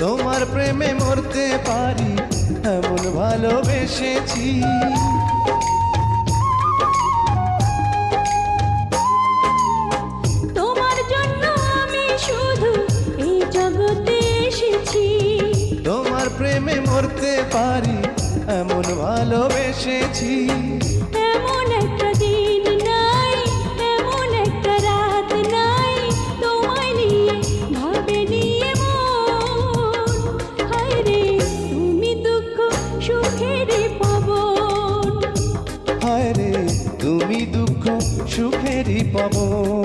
তোমার প্রেমে মরতে পারি এমন ভালোবেসেছি। তোমার জন্য আমি শুধু এই জগতে এসেছি। তোমার প্রেমে মরতে পারি এমন ভালোবেসেছি। এমন একটা দিন নাই, এমন একটা রাত নাই, তোমায় নিয়ে ভাবে নিয়ে মন। হায় রে তুমি দুঃখ সুখের পাবন। হায় রে তুমি দুঃখ সুখেরই পাবন।